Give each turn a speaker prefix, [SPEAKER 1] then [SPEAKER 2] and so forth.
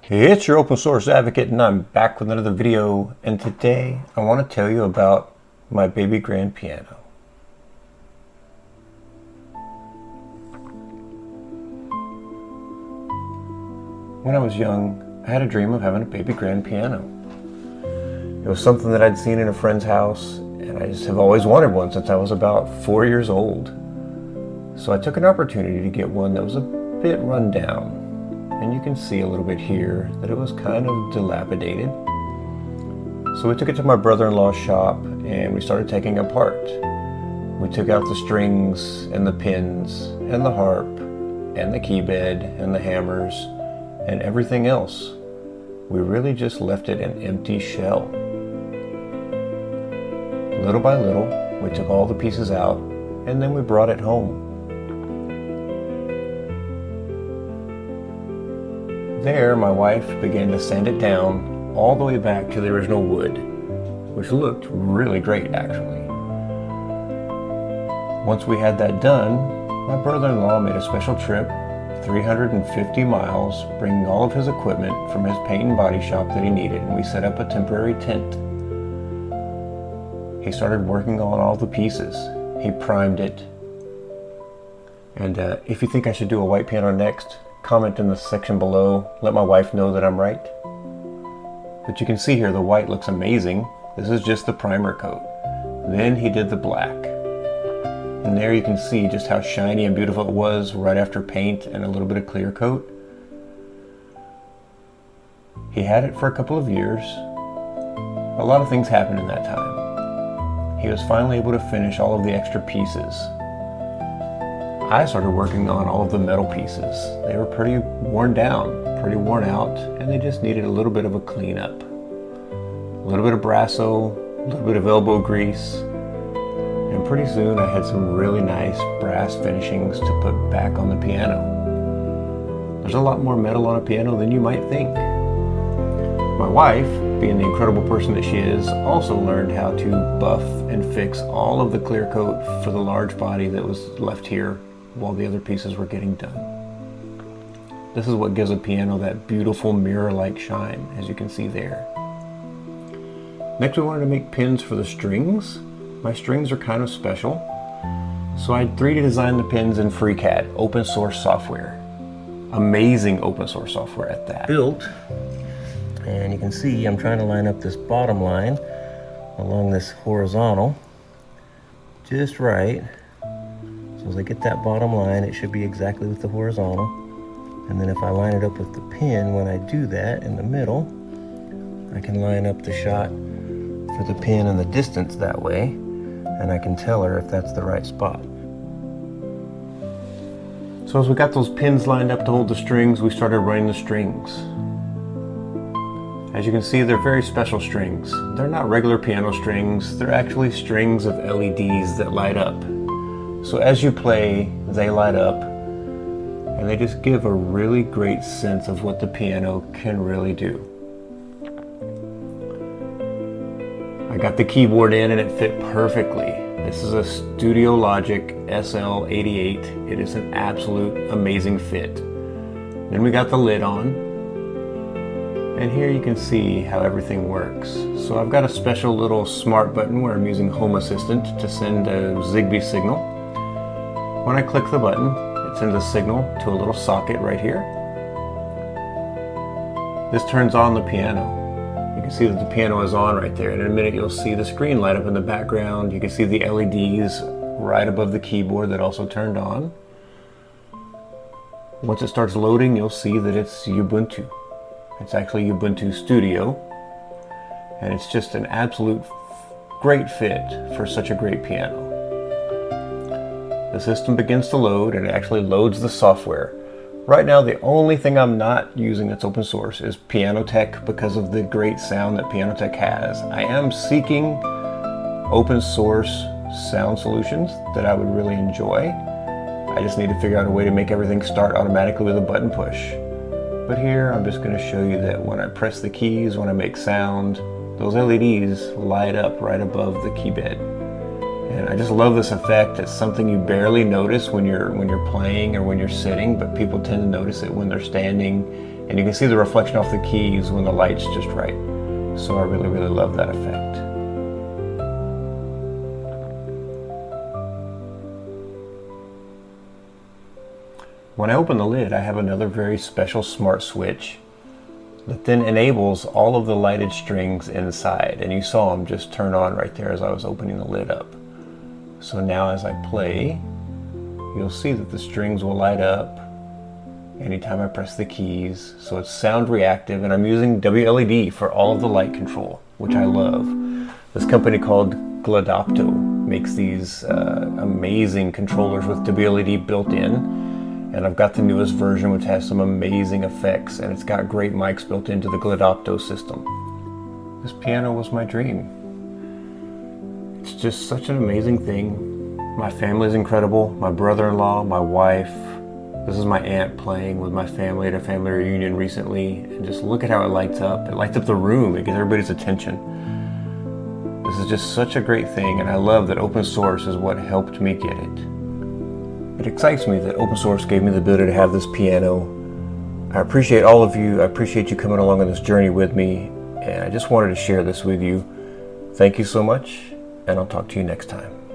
[SPEAKER 1] It's your open source advocate, and I'm back with another video, and today I want to tell you about my Baby Grand Piano. When I was young, I had a dream of having a Baby Grand Piano. It was something that I'd seen in a friend's house, and I just have always wanted one since I was about 4 years old. So I took an opportunity to get one that was a bit run down. And you can see a little bit here that it was kind of dilapidated. So we took it to my brother-in-law's shop and we started taking it apart. We took out the strings and the pins and the harp and the key bed and the hammers and everything else. We really just left it an empty shell. Little by little, we took all the pieces out and then we brought it home. There, my wife began to sand it down all the way back to the original wood, which looked really great actually. Once we had that done, my brother-in-law made a special trip, 350 miles, bringing all of his equipment from his paint and body shop that he needed, and we set up a temporary tent. He started working on all the pieces. He primed it. And if you think I should do a white piano next, comment in the section below, let my wife know that I'm right. But you can see here the white looks amazing. This is just the primer coat. Then he did the black. And there you can see just how shiny and beautiful it was right after paint and a little bit of clear coat. He had it for a couple of years. A lot of things happened in that time. He was finally able to finish all of the extra pieces. I started working on all of the metal pieces. They were pretty worn down, pretty worn out, and they just needed a little bit of a cleanup. A little bit of Brasso, a little bit of elbow grease, and pretty soon I had some really nice brass finishings to put back on the piano. There's a lot more metal on a piano than you might think. My wife, being the incredible person that she is, also learned how to buff and fix all of the clear coat for the large body that was left here while the other pieces were getting done. This is what gives a piano that beautiful mirror-like shine, as you can see there. Next we wanted to make pins for the strings. My strings are kind of special, so I 3D designed the pins in FreeCAD, open source software. Amazing open source software at that. Built, and you can see I'm trying to line up this bottom line along this horizontal just right. So as I get that bottom line, it should be exactly with the horizontal. And then if I line it up with the pin, when I do that in the middle, I can line up the shot for the pin and the distance that way, and I can tell her if that's the right spot. So as we got those pins lined up to hold the strings, we started running the strings. As you can see, they're very special strings. They're not regular piano strings, they're actually strings of LEDs that light up. So as you play, they light up, and they just give a really great sense of what the piano can really do. I got the keyboard in and it fit perfectly. This is a Studio Logic SL88. It is an absolute amazing fit. Then we got the lid on, and here you can see how everything works. So I've got a special little smart button where I'm using Home Assistant to send a Zigbee signal. When I click the button, it sends a signal to a little socket right here. This turns on the piano. You can see that the piano is on right there, and in a minute you'll see the screen light up in the background. You can see the LEDs right above the keyboard that also turned on. Once it starts loading, you'll see that it's Ubuntu. It's actually Ubuntu Studio, and it's just an absolute great fit for such a great piano. The system begins to load, and it actually loads the software. Right now, the only thing I'm not using that's open source is Pianotech because of the great sound that Pianotech has. I am seeking open source sound solutions that I would really enjoy. I just need to figure out a way to make everything start automatically with a button push. But here, I'm just going to show you that when I press the keys, when I make sound, those LEDs light up right above the key bed. And I just love this effect. It's something you barely notice when you're playing or when you're sitting, but people tend to notice it when they're standing And you can see the reflection off the keys when the light's just right. So I really, really love that effect. When I open the lid, I have another very special smart switch that then enables all of the lighted strings inside. And you saw them just turn on right there as I was opening the lid up. So now as I play, you'll see that the strings will light up anytime I press the keys. So it's sound reactive, and I'm using WLED for all of the light control, which I love. This company called Glidopto makes these amazing controllers with WLED built in, and I've got the newest version which has some amazing effects, and it's got great mics built into the Glidopto system. This piano was my dream. It's just such an amazing thing. My family's incredible. My brother-in-law, my wife. This is my aunt playing with my family at a family reunion recently. And just look at how it lights up. It lights up the room. It gets everybody's attention. This is just such a great thing, and I love that open source is what helped me get it. It excites me that open source gave me the ability to have this piano. I appreciate all of you. I appreciate you coming along on this journey with me, and I just wanted to share this with you. Thank you so much, and I'll talk to you next time.